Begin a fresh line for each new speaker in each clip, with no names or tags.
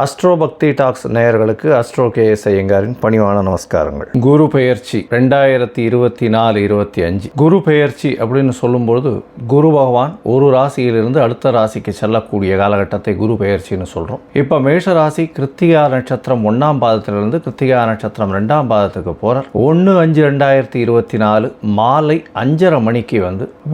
Astro பக்தி tax நேயர்களுக்கு astro KS ஐயங்காரின் பணிவான நமஸ்காரங்கள். குரு பெயர்ச்சி 2024-25 குரு பெயர்ச்சி அப்படின்னு சொல்லும்போது குரு பகவான் ஒரு ராசியிலிருந்து அடுத்த ராசிக்கு செல்லக்கூடிய காலகட்டத்தை குரு பெயர்ச்சின்னு சொல்கிறோம். இப்போ மேஷ ராசி கிருத்திகா நட்சத்திரம் 1ஆம் பாதத்திலிருந்து கிருத்திகா நட்சத்திரம் 2ஆம் பாதத்துக்கு போகிறார். 1-5-2024 மாலை 5:30 மணிக்கு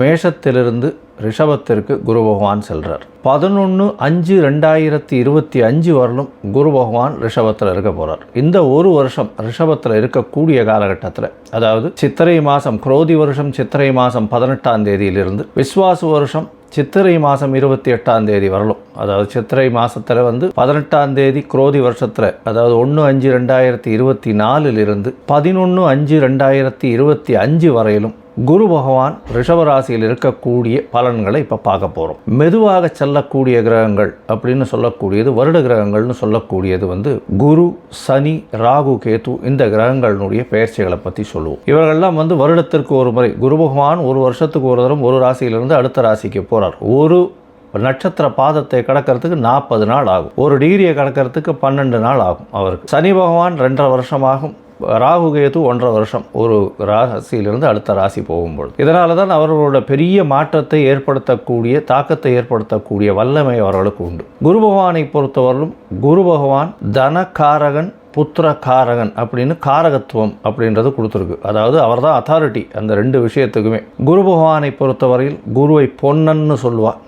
மேஷத்திலிருந்து ரிஷபத்திற்கு குரு பகவான் செல்றார். 11-5-2025 வரலும் குரு பகவான் ரிஷபத்தில் இருக்க போகிறார். இந்த ஒரு வருஷம் ரிஷபத்தில் இருக்கக்கூடிய காலகட்டத்தில், அதாவது சித்திரை மாதம் குரோதி வருஷம் சித்திரை மாதம் 18ஆம் தேதியிலிருந்து விஸ்வாசு வருஷம் சித்திரை மாதம் 28ஆம் தேதி வரலும், அதாவது சித்திரை மாதத்தில் 18ஆம் தேதி குரோதி வருஷத்தில், அதாவது 1-5-2024 11-5-2025 வரையிலும் குரு பகவான் ரிஷபராசியில் இருக்கக்கூடிய பலன்களை இப்போ பார்க்க போகிறோம். மெதுவாக செல்லக்கூடிய கிரகங்கள் அப்படின்னு சொல்லக்கூடியது, வருட கிரகங்கள்னு சொல்லக்கூடியது குரு, சனி, ராகு, கேது, இந்த கிரகங்களுடைய பெயர்ச்சிகளை பற்றி சொல்லுவோம். இவர்கள்லாம் வருடத்திற்கு ஒரு முறை, குரு பகவான் ஒரு வருஷத்துக்கு ஒரு தரம் ஒரு ராசியிலிருந்து அடுத்த ராசிக்கு போகிறார். ஒரு நட்சத்திர பாதத்தை கடக்கிறதுக்கு 40 நாள் ஆகும். ஒரு டிகிரியை கடக்கிறதுக்கு 12 நாள் ஆகும் அவருக்கு. சனி பகவான் 2.5 வருஷமாகும். ராகு கேது 1.5 வருஷம் ஒரு ராசியிலிருந்து அடுத்த ராசி போகும்போது. இதனால தான் அவர்களோட பெரிய மாற்றத்தை ஏற்படுத்தக்கூடிய, தாக்கத்தை ஏற்படுத்தக்கூடிய வல்லமை அவர்களுக்கு உண்டு. குரு பகவானை பொறுத்தவரையிலும் குரு பகவான் தனகாரகன், புத்திரகாரகன் அப்படின்னு காரகத்துவம் அப்படின்றது கொடுத்துருக்கு. அதாவது அவர் தான் அத்தாரிட்டி அந்த 2 விஷயத்துக்குமே. குரு பகவானை பொறுத்தவரையில் குருவை பொன்னன்னு சொல்லுவார்.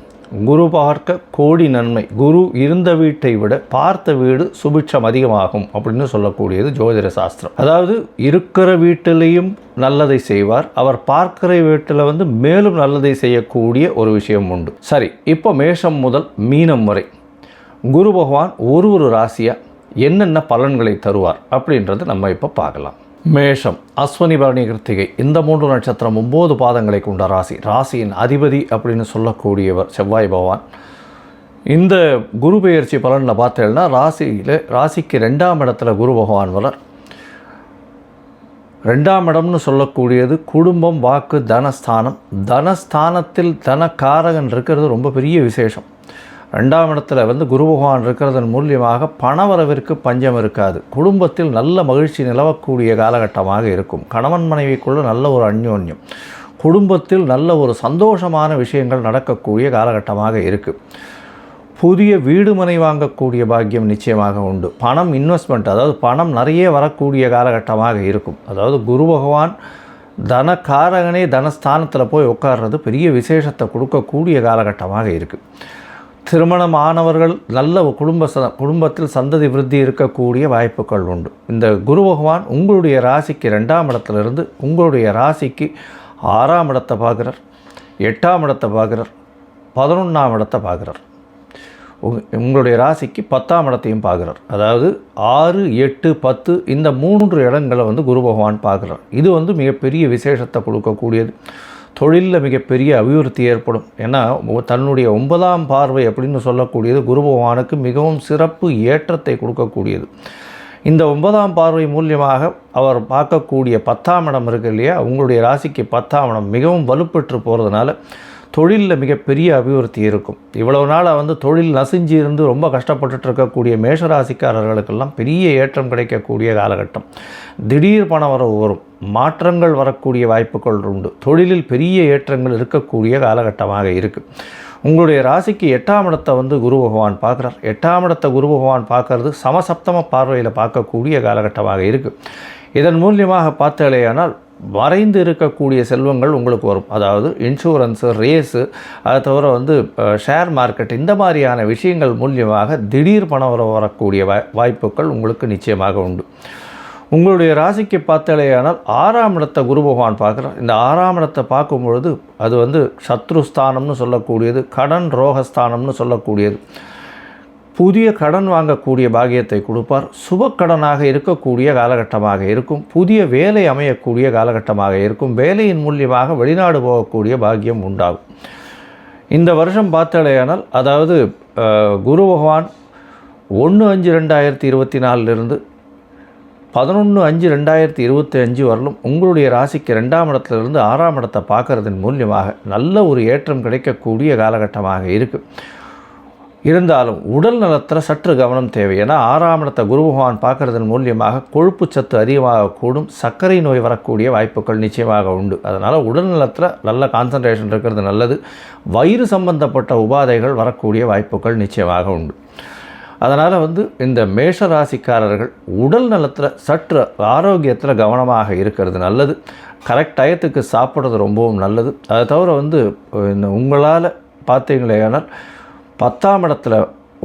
குரு பார்க்க கோடி நன்மை, குரு இருந்த வீட்டை விட பார்த்த வீடு சுபிட்சம் அதிகமாகும் அப்படின்னு சொல்லக்கூடியது ஜோதிட சாஸ்திரம். அதாவது இருக்கிற வீட்டிலையும் நல்லதை செய்வார், அவர் பார்க்கிற வீட்டில் மேலும் நல்லதை செய்யக்கூடிய ஒரு விஷயம் உண்டு. சரி, இப்போ மேஷம் முதல் மீனம் வரை குரு பகவான் ஒரு ராசியாக என்னென்ன பலன்களை தருவார் அப்படின்றது நம்ம இப்போ பார்க்கலாம். மேஷம் அஸ்வினி பரணி கிருத்திகை இந்த 3 நட்சத்திரம் 9 பாதங்களை கொண்ட ராசி. ராசியின் அதிபதி அப்படின்னு சொல்லக்கூடியவர் செவ்வாய் பகவான். இந்த குரு பெயர்ச்சி பலனில் பார்த்தேன்னா ராசிக்கு 2ஆம் இடத்துல குரு பகவான் வரார். 2ஆம் இடம்னு சொல்லக்கூடியது குடும்பம், வாக்கு, தனஸ்தானம். தனஸ்தானத்தில் தனக்காரகன் இருக்கிறது ரொம்ப பெரிய விசேஷம். 2ஆம் இடத்துல குரு பகவான் இருக்கிறதன் மூலியமாக பணவரவிற்கு பஞ்சம் இருக்காது. குடும்பத்தில் நல்ல மகிழ்ச்சி நிலவக்கூடிய காலகட்டமாக இருக்கும். கணவன் மனைவிக்குள்ள நல்ல ஒரு அந்யோன்யம், குடும்பத்தில் நல்ல ஒரு சந்தோஷமான விஷயங்கள் நடக்கக்கூடிய காலகட்டமாக இருக்குது. புதிய வீடு மனை வாங்கக்கூடிய பாக்கியம் நிச்சயமாக உண்டு. பணம் இன்வெஸ்ட்மெண்ட், அதாவது பணம் நிறைய வரக்கூடிய காலகட்டமாக இருக்கும். அதாவது குரு பகவான் தனக்காரகனே தனஸ்தானத்தில் போய் உட்கார்றது பெரிய விசேஷத்தை கொடுக்கக்கூடிய காலகட்டமாக இருக்குது. திருமணமானவர்கள் நல்ல குடும்பத்தில் சந்ததி விருத்தி இருக்கக்கூடிய வாய்ப்புகள் உண்டு. இந்த குரு பகவான் உங்களுடைய ராசிக்கு 2ஆம் இடத்துலேருந்து உங்களுடைய ராசிக்கு 6ஆம் இடத்தை பார்க்குறார், 8ஆம் இடத்தை பார்க்குறார், 11ஆம் இடத்தை பார்க்குறார். உங்களுடைய ராசிக்கு 10ஆம் இடத்தையும் பார்க்குறார். அதாவது 6, 8, 10 இந்த 3 இடங்களை குரு பகவான் பார்க்குறார். இது மிகப்பெரிய விசேஷத்தை கொடுக்கக்கூடியது. தொழிலில் மிகப்பெரிய அபிவிருத்தி ஏற்படும். ஏன்னா தன்னுடைய 9ஆம் பார்வை அப்படின்னு சொல்லக்கூடியது குரு பகவானுக்கு மிகவும் சிறப்பு ஏற்றத்தை கொடுக்கக்கூடியது. இந்த 9ஆம் பார்வை மூலியமாக அவர் பார்க்கக்கூடிய 10ஆம் இடம் இருக்கு இல்லையா, உங்களுடைய ராசிக்கு 10ஆம் இடம் மிகவும் வலுப்பெற்று போகிறதுனால தொழிலில் மிகப்பெரிய அபிவிருத்தி இருக்கும். இவ்வளவு நாள் தொழில் நசிஞ்சு இருந்து ரொம்ப கஷ்டப்பட்டுட்டு இருக்கக்கூடிய மேஷராசிக்காரர்களுக்கெல்லாம் பெரிய ஏற்றம் கிடைக்கக்கூடிய காலகட்டம். திடீர் பண வரவு வரும், மாற்றங்கள் வரக்கூடிய வாய்ப்புகள் உண்டு. தொழிலில் பெரிய ஏற்றங்கள் இருக்கக்கூடிய காலகட்டமாக இருக்குது. உங்களுடைய ராசிக்கு 8ஆம் இடத்தை குரு பகவான் பார்க்குறார். 8ஆம் இடத்தை குரு பகவான் பார்க்கறது சமசப்தம பார்வையில் பார்க்கக்கூடிய காலகட்டமாக இருக்குது. இதன் மூலியமாக பார்த்தாலேயானால் மறைந்து இருக்கக்கூடிய செல்வங்கள் உங்களுக்கு வரும். அதாவது இன்சூரன்ஸு, ரேஸு, அதை தவிர ஷேர் மார்க்கெட், இந்த மாதிரியான விஷயங்கள் மூலியமாக திடீர் பணம் வரக்கூடிய வாய்ப்புகள் உங்களுக்கு நிச்சயமாக உண்டு. உங்களுடைய ராசிக்கு பார்த்தாலேயானால் 6ஆம் இடத்தை குரு பகவான் பார்க்குறார். இந்த 6ஆம் இடத்தை பார்க்கும் பொழுது அது சத்ருஸ்தானம்னு சொல்லக்கூடியது, கடன் ரோகஸ்தானம்னு சொல்லக்கூடியது. புதிய கடன் வாங்கக்கூடிய பாக்கியத்தை கொடுப்பார். சுபக்கடனாக இருக்கக்கூடிய காலகட்டமாக இருக்கும். புதிய வேலை அமையக்கூடிய காலகட்டமாக இருக்கும். வேலையின் மூலியமாக வெளிநாடு போகக்கூடிய பாக்கியம் உண்டாகும். இந்த வருஷம் பார்த்தாலேயானால், அதாவது குரு பகவான் 1-5-2024 11-5-2025 வரலும் உங்களுடைய ராசிக்கு 2ஆம் இடத்துலேருந்து 6ஆம் இடத்தை பார்க்கறதன் மூலியமாக நல்ல ஒரு ஏற்றம் கிடைக்கக்கூடிய காலகட்டமாக இருக்குது. இருந்தாலும் உடல் நலத்தில் சற்று கவனம் தேவை. ஏன்னா 6ஆம் இடத்தை குரு பகவான் பார்க்கறதன் மூலியமாக கொழுப்பு சத்து அதிகமாக கூடும், சர்க்கரை நோய் வரக்கூடிய வாய்ப்புகள் நிச்சயமாக உண்டு. அதனால் உடல் நலத்தில் நல்ல கான்சன்ட்ரேஷன் இருக்கிறது நல்லது. வயிறு சம்பந்தப்பட்ட உபாதைகள் வரக்கூடிய வாய்ப்புகள் நிச்சயமாக உண்டு. அதனால் இந்த மேஷ ராசிக்காரர்கள் உடல் நலத்தில் சற்று ஆரோக்கியத்தில் கவனமாக இருக்கிறது நல்லது. கரெக்ட் டயத்துக்கு சாப்பிட்றது ரொம்பவும் நல்லது. அதை தவிர உங்களால் பார்த்தீங்களேனால் 10ஆம் இடத்துல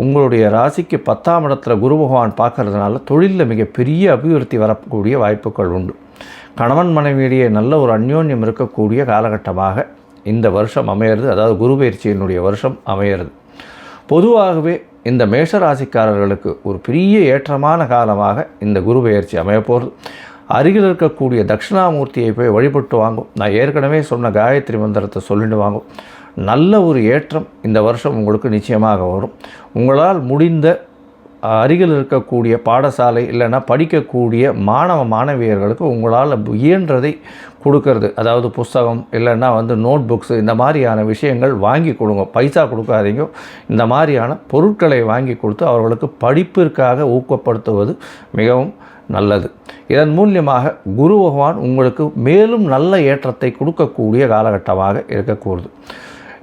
உங்களுடைய ராசிக்கு 10ஆம் இடத்துல குரு பகவான் பார்க்கறதுனால தொழிலில் மிகப்பெரிய அபிவிருத்தி வரக்கூடிய வாய்ப்புகள் உண்டு. கணவன் மனைவியிடையே நல்ல ஒரு அந்யோன்யம் இருக்கக்கூடிய காலகட்டமாக இந்த வருஷம் அமையிறது. அதாவது குரு பயிற்சியினுடைய வருஷம் அமையிறது. பொதுவாகவே இந்த மேஷராசிக்காரர்களுக்கு ஒரு பெரிய ஏற்றமான காலமாக இந்த குரு பயிற்சி அமையப்போகிறது. அருகில் இருக்கக்கூடிய தட்சிணாமூர்த்தியை போய் வழிபட்டு வாங்கும். நான் ஏற்கனவே சொன்ன காயத்ரி மந்திரத்தை சொல்லிட்டு வாங்கும். நல்ல ஒரு ஏற்றம் இந்த வருஷம் உங்களுக்கு நிச்சயமாக வரும். உங்களால் முடிந்த அருகில் இருக்கக்கூடிய பாடசாலை இல்லைன்னா படிக்கக்கூடிய மாணவியர்களுக்கு உங்களால் இயன்றதை கொடுக்கறது, அதாவது புஸ்தகம் இல்லைன்னா நோட் புக்ஸு இந்த மாதிரியான விஷயங்கள் வாங்கி கொடுங்க. பைசா கொடுக்காதீங்க. இந்த மாதிரியான பொருட்களை வாங்கி கொடுத்து அவர்களுக்கு படிப்பிற்காக ஊக்கப்படுத்துவது மிகவும் நல்லது. இதன் மூலியமாக குரு பகவான் உங்களுக்கு மேலும் நல்ல ஏற்றத்தை கொடுக்கக்கூடிய காலகட்டமாக இருக்கக்கூடாது.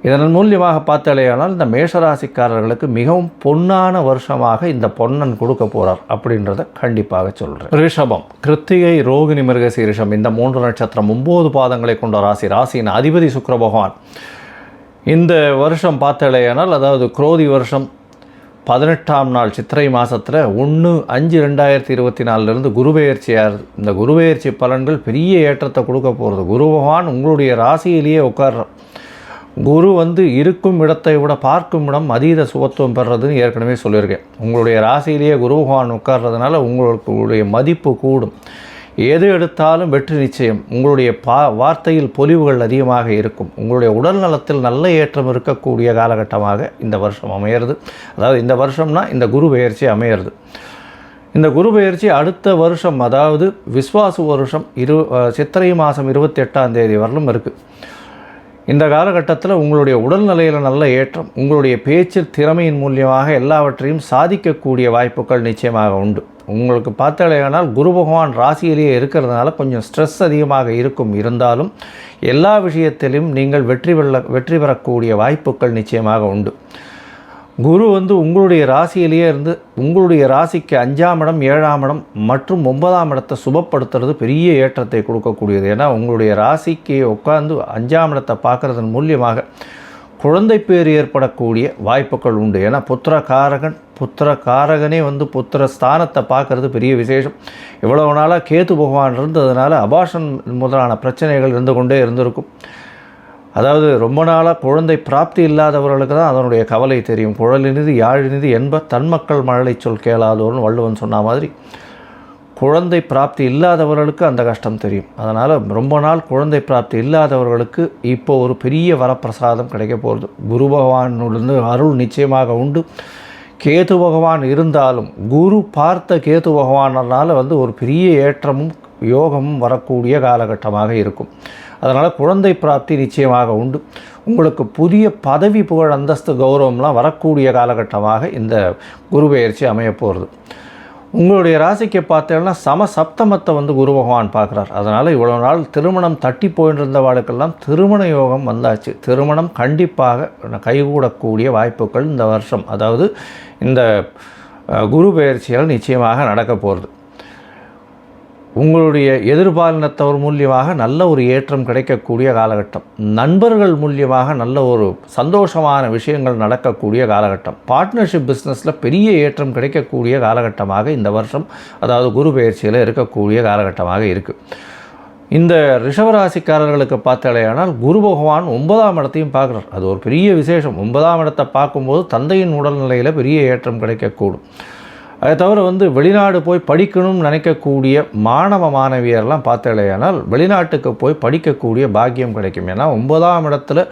இதன் மூலியமாக பார்த்தாலேயானால் இந்த மேஷராசிக்காரர்களுக்கு மிகவும் பொன்னான வருஷமாக இந்த பொன்னன் கொடுக்க போகிறார் அப்படின்றத கண்டிப்பாக சொல்கிறேன். ரிஷபம், கிருத்திகை, ரோகிணி, மிருகசீரிஷம் இந்த 3 நட்சத்திரம் 9 பாதங்களை கொண்ட ராசியின் அதிபதி சுக்கிர பகவான் இந்த வருஷம் பார்த்தாலேயானால், அதாவது குரோதி வருஷம் 18ஆம் நாள் சித்திரை மாதத்தில் 1/5/2024 குரு பெயர்ச்சியாகிறது. இந்த குரு பெயர்ச்சி பலன்கள் பெரிய ஏற்றத்தை கொடுக்க போகிறது. குரு பகவான் உங்களுடைய ராசியிலேயே உட்கார்றார். குரு இருக்கும் இடத்தை விட பார்க்கும் இடம் அதீத சுபத்துவம் பெறுறதுன்னு ஏற்கனவே சொல்லியிருக்கேன். உங்களுடைய ராசியிலேயே குரு பகவான் உட்கார்றதுனால உங்களுடைய மதிப்பு கூடும். எது எடுத்தாலும் வெற்றி நிச்சயம். உங்களுடைய வார்த்தையில் பொலிவுகள் அதிகமாக இருக்கும். உங்களுடைய உடல் நலத்தில் நல்ல ஏற்றம் இருக்கக்கூடிய காலகட்டமாக இந்த வருஷம் அமையிறது. அதாவது இந்த வருஷம்னா இந்த குரு பெயர்ச்சி அமையிறது. இந்த குரு பெயர்ச்சி அடுத்த வருஷம், அதாவது விஸ்வாசு வருஷம் சித்திரை மாதம் 28ஆம் தேதி வரலும் இருக்குது. இந்த காலகட்டத்தில் உங்களுடைய உடல்நிலையில் நல்ல ஏற்றம், உங்களுடைய பேச்சு திறமையின் மூலியமாக எல்லாவற்றையும் சாதிக்கக்கூடிய வாய்ப்புகள் நிச்சயமாக உண்டு. உங்களுக்கு பார்த்தாலேயானால் குரு பகவான் ராசியிலேயே இருக்கிறதுனால கொஞ்சம் ஸ்ட்ரெஸ் அதிகமாக இருக்கும். இருந்தாலும் எல்லா விஷயத்திலும் நீங்கள் வெற்றி பெறக்கூடிய வாய்ப்புகள் நிச்சயமாக உண்டு. குரு உங்களுடைய ராசியிலேயே இருந்து உங்களுடைய ராசிக்கு 5ஆம் இடம், 7ஆம் இடம் மற்றும் 9ஆம் இடத்தை சுபப்படுத்துறது பெரிய ஏற்றத்தை கொடுக்கக்கூடியது. ஏன்னா உங்களுடைய ராசிக்கு உட்கார்ந்து 5ஆம் இடத்தை பார்க்குறதன் மூலியமாக குழந்தை பேர் ஏற்படக்கூடிய வாய்ப்புகள் உண்டு. ஏன்னா புத்திரகாரகனே புத்திர ஸ்தானத்தை பார்க்குறது பெரிய விசேஷம். இவ்வளவு நாளாக கேது பகவான் இருந்ததுனால அபாஷன் முதலான பிரச்சனைகள் இருந்து கொண்டே இருந்திருக்கும். அதாவது ரொம்ப நாளாக குழந்தை பிராப்தி இல்லாதவர்களுக்கு தான் அதனுடைய கவலை தெரியும். குழலினிது யாழினிது என்ப தன்மக்கள் மழலை சொல் கேளாதோர்னு வள்ளுவன் சொன்ன மாதிரி குழந்ை பிராப்தி இல்லாதவர்களுக்கு அந்த கஷ்டம் தெரியும். அதனால் ரொம்ப நாள் குழந்தை பிராப்தி இல்லாதவர்களுக்கு இப்போ ஒரு பெரிய வரப்பிரசாதம் கிடைக்க போகிறது. குரு பகவானிலிருந்து அருள் நிச்சயமாக உண்டு. கேது பகவான் இருந்தாலும் குரு பார்த்த கேது பகவானால் ஒரு பெரிய ஏற்றமும் யோகமும் வரக்கூடிய காலகட்டமாக இருக்கும். அதனால் குழந்தை பிராப்தி நிச்சயமாக உண்டு. உங்களுக்கு புதிய பதவி, புகழ், அந்தஸ்து, கௌரவம்லாம் வரக்கூடிய காலகட்டமாக இந்த குரு பெயர்ச்சி அமையப்போகிறது. உங்களுடைய ராசிக்கு பார்த்தீங்கன்னா சப்தமத்தை குரு பகவான் பார்க்குறார். அதனால் இவ்வளோ நாள் திருமணம் தட்டி போயிட்டு வாழ்க்கெல்லாம் திருமண யோகம் வந்தாச்சு. திருமணம் கண்டிப்பாக கைகூடக்கூடிய வாய்ப்புகள் இந்த வருஷம், அதாவது இந்த குரு பெயர்ச்சியால் நிச்சயமாக நடக்க போகிறது. உங்களுடைய எதிர்பாலினத்தவர் மூலியமாக நல்ல ஒரு ஏற்றம் கிடைக்கக்கூடிய காலகட்டம். நண்பர்கள் மூலியமாக நல்ல ஒரு சந்தோஷமான விஷயங்கள் நடக்கக்கூடிய காலகட்டம். பார்ட்னர்ஷிப் பிஸ்னஸில் பெரிய ஏற்றம் கிடைக்கக்கூடிய காலகட்டமாக இந்த வருஷம், அதாவது குரு பெயர்ச்சியில் இருக்கக்கூடிய காலகட்டமாக இருக்குது. இந்த ரிஷபராசிக்காரர்களுக்கு பார்த்தாலேயானால் குரு பகவான் 9ஆம் இடத்தையும் பார்க்குறார். அது ஒரு பெரிய விசேஷம். 9ஆம் இடத்தை பார்க்கும்போது தந்தையின் உடல்நிலையில் பெரிய ஏற்றம் கிடைக்கக்கூடும். அதை தவிர வெளிநாடு போய் படிக்கணும்னு நினைக்கக்கூடிய மாணவியர்லாம் பார்த்தாலேயானால் வெளிநாட்டுக்கு போய் படிக்கக்கூடிய பாக்கியம் கிடைக்கும். ஏன்னா 9ஆம் இடத்துல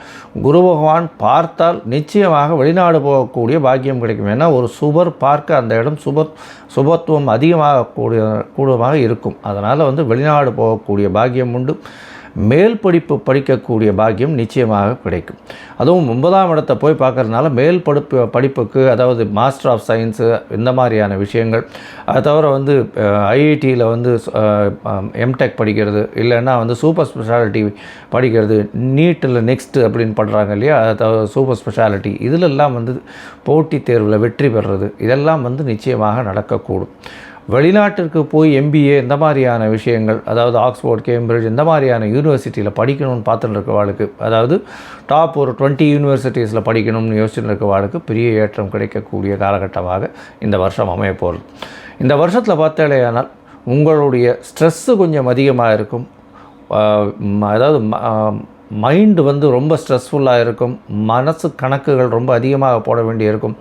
குரு பகவான் பார்த்தால் நிச்சயமாக வெளிநாடு போகக்கூடிய பாக்கியம் கிடைக்கும். ஏன்னா ஒரு சுபர் பார்க்க அந்த இடம் சுபத்துவம் அதிகமாக கூடுதலாக இருக்கும். அதனால் வெளிநாடு போகக்கூடிய பாக்கியம் உண்டு. மேல் படிப்பு படிக்கக்கூடிய பாக்கியம் நிச்சயமாக கிடைக்கும். அதுவும் 9ஆம் இடத்தை போய் பார்க்கறதுனால மேல் படிப்புக்கு, அதாவது மாஸ்டர் ஆஃப் சயின்ஸு இந்த மாதிரியான விஷயங்கள், அதை தவிர வந்து ஐஐடியில் வந்து எம்டெக் படிக்கிறது, இல்லைன்னா வந்து சூப்பர் ஸ்பெஷாலிட்டி படிக்கிறது, நீட்டில் நெக்ஸ்ட்டு அப்படின்னு பண்ணுறாங்க இல்லையா, அதை தவிர சூப்பர் ஸ்பெஷாலிட்டி, இதிலெல்லாம் வந்து போட்டித் தேர்வில் வெற்றி பெறுறது இதெல்லாம் வந்து நிச்சயமாக நடக்கக்கூடும். வெளிநாட்டிற்கு போய் எம்பிஏ இந்த மாதிரியான விஷயங்கள், அதாவது ஆக்ஸ்ஃபோர்ட், கேம்பிரிட்ஜ் இந்த மாதிரியான யூனிவர்சிட்டியில் படிக்கணும்னு பார்த்துட்டு இருக்கவாளுக்கு, அதாவது டாப் ஒரு 20 யூனிவர்சிட்டிஸில் படிக்கணும்னு யோசிச்சுட்டு இருக்கவாளுக்கு பெரிய ஏற்றம் கிடைக்கக்கூடிய காலகட்டமாக இந்த வருஷம் அமைய போகிறது. இந்த வருஷத்தில் பார்த்தாலேயானால் உங்களுடைய ஸ்ட்ரெஸ்ஸு கொஞ்சம் அதிகமாக இருக்கும். அதாவது மைண்டு வந்து ரொம்ப ஸ்ட்ரெஸ்ஃபுல்லாக இருக்கும். மனசு கணக்குகள் ரொம்ப அதிகமாக போட வேண்டியிருக்கும்.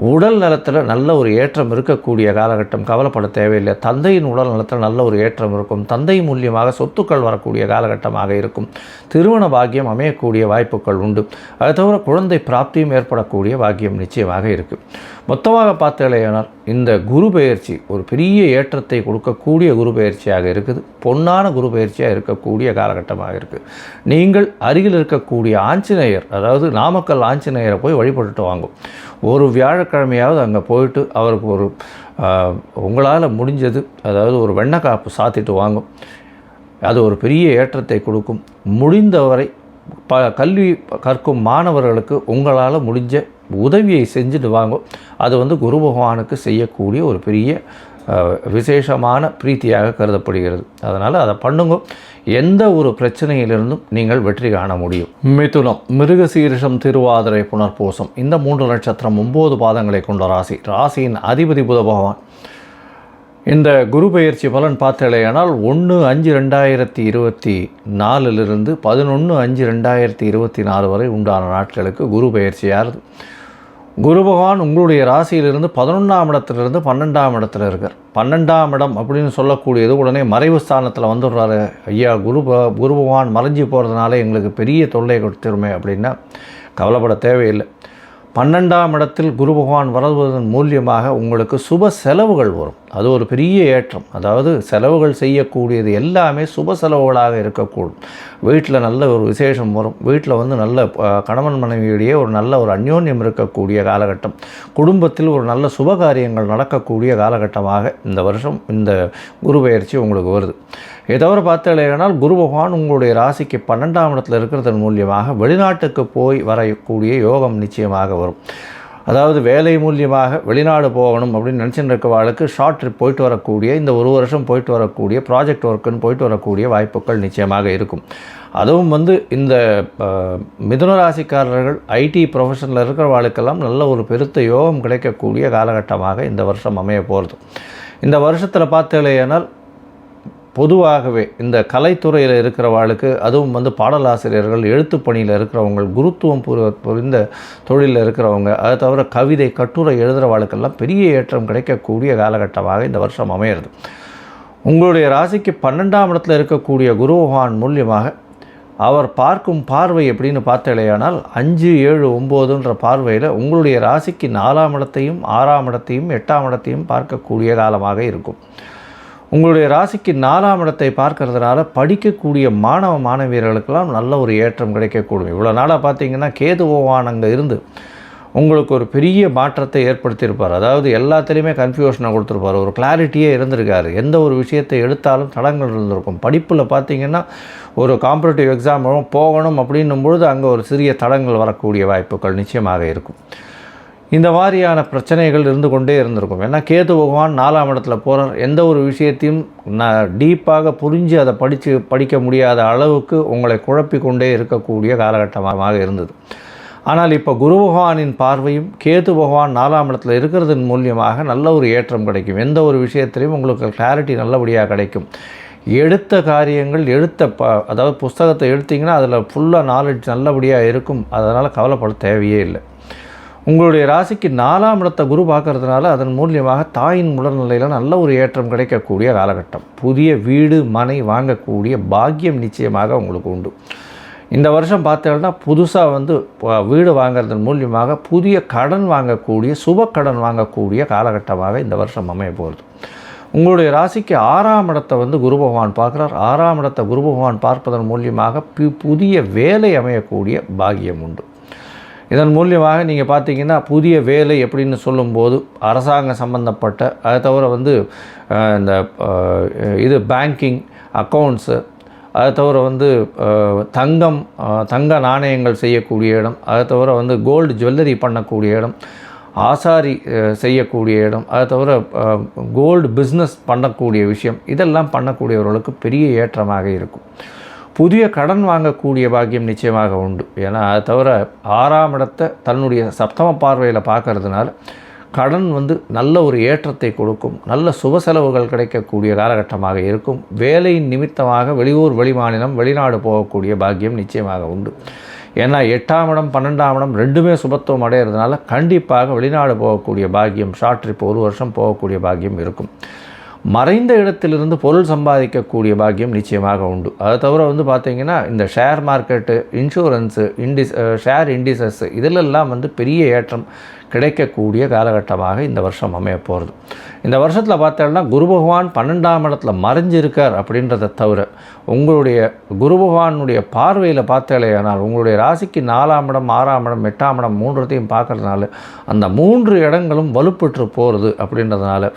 உடல் நலத்தில் நல்ல ஒரு ஏற்றம் இருக்கக்கூடிய காலகட்டம், கவலைப்பட தேவையில்லை. தந்தையின் உடல் நலத்தில் நல்ல ஒரு ஏற்றம் இருக்கும். தந்தை மூலியமாக சொத்துக்கள் வரக்கூடிய காலகட்டமாக இருக்கும். திருமண பாக்கியம் அமையக்கூடிய வாய்ப்புகள் உண்டு. அதை தவிர குழந்தை பிராப்தியும் ஏற்படக்கூடிய பாக்கியம் நிச்சயமாக இருக்குது. மொத்தமாக பார்த்தாலேயானால் இந்த குரு பெயர்ச்சி ஒரு பெரிய ஏற்றத்தை கொடுக்கக்கூடிய குரு பெயர்ச்சியாக இருக்குது. பொன்னான குரு பெயர்ச்சியாக இருக்கக்கூடிய காலகட்டமாக இருக்குது. நீங்கள் அருகில் இருக்கக்கூடிய ஆஞ்சநேயர், அதாவது நாமக்கல் ஆஞ்சநேயரை போய் வழிபட்டுட்டு வாங்கும். ஒரு வியாழக்கிழமையாவது அங்கே போயிட்டு அவருக்கு ஒரு உங்களால் முடிஞ்சது, அதாவது ஒரு வெண்ணக்காப்பு சாத்திட்டு வாங்கும். அது ஒரு பெரிய ஏற்றத்தை கொடுக்கும். முடிந்தவரை கல்வி கற்கும் மாணவர்களுக்கு உங்களால் முடிஞ்ச உதவியை செஞ்சுட்டு வாங்கும். அது வந்து குரு பகவானுக்கு செய்யக்கூடிய ஒரு பெரிய விசேஷமான பிரீத்தியாக கருதப்படுகிறது. அதனால் அதை பண்ணுங்க. எந்த ஒரு பிரச்சனையிலிருந்தும் நீங்கள் வெற்றி காண முடியும். மிதுனம், மிருகசீரிஷம், திருவாதிரை, புனர்பூசம் இந்த 3 நட்சத்திரம் 9 பாதங்களை கொண்ட ராசி. ராசியின் அதிபதி புத பகவான். இந்த குரு பெயர்ச்சி பலன் பார்த்தாலேயானால் 1/5/2024 11/5/2024 வரை உண்டான நாட்களுக்கு குரு பெயர்ச்சியாகிறது. குரு பகவான் உங்களுடைய ராசியிலிருந்து 11ஆம் இடத்துலேருந்து 12ஆம் இடத்துல இருக்கார். 12ஆம் இடம் அப்படின்னு சொல்லக்கூடியது உடனே மறைவு ஸ்தானத்தில் வந்துடுறாரு. ஐயா, குரு பகவான் மறைஞ்சி போகிறதுனால எங்களுக்கு பெரிய தொல்லை கொடுத்துருமே அப்படின்னா கவலைப்பட தேவையில்லை. 12ஆம் இடத்தில் குரு பகவான் வருவதன் மூலியமாக உங்களுக்கு சுப செலவுகள் வரும். அது ஒரு பெரிய ஏற்றம். அதாவது செலவுகள் செய்யக்கூடியது எல்லாமே சுப செலவுகளாக இருக்கக்கூடும். வீட்டில் நல்ல ஒரு விசேஷம் வரும். வீட்டில் வந்து நல்ல கணவன் மனைவியிடையே ஒரு நல்ல ஒரு அந்யோன்யம் இருக்கக்கூடிய காலகட்டம். குடும்பத்தில் ஒரு நல்ல சுபகாரியங்கள் நடக்கக்கூடிய காலகட்டமாக இந்த வருஷம் இந்த குரு பெயர்ச்சி உங்களுக்கு வருது. இதை தவிர பார்த்தாலேனால் குரு பகவான் உங்களுடைய ராசிக்கு 12ஆம் இடத்துல இருக்கிறதன் மூலியமாக வெளிநாட்டுக்கு போய் வரக்கூடிய யோகம் நிச்சயமாக வரும். அதாவது வேலை மூலியமாக வெளிநாடு போகணும் அப்படின்னு நினச்சிட்டு இருக்கவாளுக்கு ஷார்ட் ட்ரிப் போயிட்டு வரக்கூடிய, இந்த ஒரு வருஷம் போயிட்டு வரக்கூடிய ப்ராஜெக்ட் ஒர்க்குன்னு போயிட்டு வரக்கூடிய வாய்ப்புகள் நிச்சயமாக இருக்கும். அதுவும் வந்து இந்த மிதுன ராசிக்காரர்கள் ஐடி ப்ரொஃபஷனில் இருக்கிறவாளுக்கெல்லாம் நல்ல ஒரு பெருத்த யோகம் கிடைக்கக்கூடிய காலகட்டமாக இந்த வருஷம் அமைய போகிறது. இந்த வருஷத்தில் பார்த்தாலேயானால் பொதுவாகவே இந்த கலைத்துறையில் இருக்கிறவாளுக்கு, அதுவும் வந்து பாடலாசிரியர்கள், எழுத்து பணியில் இருக்கிறவங்க, குருத்துவம் புரிந்த தொழிலில் இருக்கிறவங்க, அதை தவிர கவிதை கட்டுரை எழுதுகிறவாளுக்கெல்லாம் பெரிய ஏற்றம் கிடைக்கக்கூடிய காலகட்டமாக இந்த வருஷம் அமையிறது. உங்களுடைய ராசிக்கு 12ஆம் இடத்துல இருக்கக்கூடிய குரு பகவான் மூலியமாக அவர் பார்க்கும் பார்வை எப்படின்னு பார்த்தாலேயானால் 5, 7, 9ன்ற பார்வையில் உங்களுடைய ராசிக்கு 4ஆம் இடத்தையும் 6ஆம் இடத்தையும் 8ஆம் இடத்தையும் பார்க்கக்கூடிய காலமாக இருக்கும். உங்களுடைய ராசிக்கு 4ஆம் இடத்தை பார்க்கறதுனால படிக்கக்கூடிய மாணவ மாணவியர்களுக்கெல்லாம் நல்ல ஒரு ஏற்றம் கிடைக்கக்கூடும். இவ்வளோ நாளாக பார்த்தீங்கன்னா கேது பகவான் அங்கே இருந்து உங்களுக்கு ஒரு பெரிய மாற்றத்தை ஏற்படுத்தியிருப்பார். அதாவது எல்லாத்துலேயுமே கன்ஃபியூஷனை கொடுத்துருப்பார். ஒரு கிளாரிட்டியே இருந்திருக்காரு. எந்த ஒரு விஷயத்தை எடுத்தாலும் தடங்கள் இருந்திருக்கும். படிப்பில் பார்த்திங்கன்னா ஒரு காம்படிட்டிவ் எக்ஸாம் போகணும் அப்படின்னும் பொழுது அங்கே ஒரு சிறிய தடங்கள் வரக்கூடிய வாய்ப்புகள் நிச்சயமாக இருக்கும். இந்த மாதிரியான பிரச்சனைகள் இருந்து கொண்டே இருந்திருக்கும். ஏன்னா கேது பகவான் 4ஆம் இடத்துல போகிறார். எந்த ஒரு விஷயத்தையும் டீப்பாக புரிஞ்சு அதை படிக்க முடியாத அளவுக்கு உங்களை குழப்பி கொண்டே இருக்கக்கூடிய காலகட்டமாக இருந்தது. ஆனால் இப்போ குரு பகவானின் பார்வையும் கேது பகவான் 4ஆம் இடத்துல இருக்கிறதன் மூலியமாக நல்ல ஒரு ஏற்றம் கிடைக்கும். எந்த ஒரு விஷயத்திலையும் உங்களுக்கு கிளாரிட்டி நல்லபடியாக கிடைக்கும். எடுத்த காரியங்கள் அதாவது புஸ்தகத்தை எடுத்திங்கன்னா அதில் ஃபுல்லாக நாலேஜ் நல்லபடியாக இருக்கும். அதனால் கவலைப்பட தேவையே இல்லை. உங்களுடைய ராசிக்கு 4ஆம் இடத்தை குரு பார்க்கறதுனால அதன் மூலியமாக தாயின் உடல்நிலையில் நல்ல ஒரு ஏற்றம் கிடைக்கக்கூடிய காலகட்டம். புதிய வீடு மனை வாங்கக்கூடிய பாக்கியம் நிச்சயமாக உங்களுக்கு உண்டு. இந்த வருஷம் பார்த்தீங்கன்னா புதுசாக வந்து வீடு வாங்கிறதன் மூலியமாக புதிய கடன் வாங்கக்கூடிய சுப கடன் வாங்கக்கூடிய காலகட்டமாக இந்த வருஷம் அமைய போகிறது. உங்களுடைய ராசிக்கு 6ஆம் இடத்தை வந்து குரு பகவான் பார்க்குறார். 6ஆம் இடத்தை குரு பகவான் பார்ப்பதன் மூலியமாக புதிய வேலை அமையக்கூடிய பாக்கியம் உண்டு. இதன் மூலியமாக நீங்கள் பார்த்தீங்கன்னா புதிய வேலை எப்படின்னு சொல்லும்போது அரசாங்க சம்பந்தப்பட்ட, அதை தவிர வந்து இந்த இது பேங்கிங் அக்கௌண்ட்ஸு, அதை தவிர வந்து தங்க நாணயங்கள் செய்யக்கூடிய இடம், அதை தவிர வந்து கோல்டு ஜுவல்லரி பண்ணக்கூடிய இடம், ஆசாரி செய்யக்கூடிய இடம், அதை தவிர கோல்டு பிஸ்னஸ் பண்ணக்கூடிய விஷயம், இதெல்லாம் பண்ணக்கூடியவர்களுக்கு பெரிய ஏற்றமாக இருக்கும். புதிய கடன் வாங்கக்கூடிய பாக்கியம் நிச்சயமாக உண்டு. ஏன்னா அதை தவிர 6ஆம் இடத்தை தன்னுடைய சப்தம பார்வையில் பார்க்கறதுனால கடன் வந்து நல்ல ஒரு ஏற்றத்தை கொடுக்கும். நல்ல சுப செலவுகள் கிடைக்கக்கூடிய காலகட்டமாக இருக்கும். வேலையின் நிமித்தமாக வெளியூர், வெளிமாநிலம், வெளிநாடு போகக்கூடிய பாக்கியம் நிச்சயமாக உண்டு. ஏன்னா 8ஆம் இடம் 12ஆம் இடம் ரெண்டுமே சுபத்துவம் அடைகிறதுனால கண்டிப்பாக வெளிநாடு போகக்கூடிய பாக்கியம், ஷார்ட் ட்ரிப் 1 வருஷம் போகக்கூடிய பாக்கியம் இருக்கும். மறைந்த இடத்திலிருந்து பொருள் சம்பாதிக்கக்கூடிய பாக்கியம் நிச்சயமாக உண்டு. அதை தவிர வந்து பார்த்திங்கன்னா இந்த share market, insurance, share indices இதிலெல்லாம் வந்து பெரிய ஏற்றம் கிடைக்கக்கூடிய காலகட்டமாக இந்த வருஷம் அமைய போகிறது. இந்த வருஷத்தில் பார்த்தோம்னா குரு பகவான் 12ஆம் இடத்துல மறைஞ்சிருக்கார். அப்படின்றத தவிர உங்களுடைய குரு பகவானுடைய பார்வையில் பார்த்தாலேயானால் உங்களுடைய ராசிக்கு 4ஆம் இடம், 6ஆம் இடம், 8ஆம் இடம் மூன்றுத்தையும் பார்க்கறதுனால அந்த 3 இடங்களும் வலுப்பெற்று போகிறது. அப்படின்றதுனால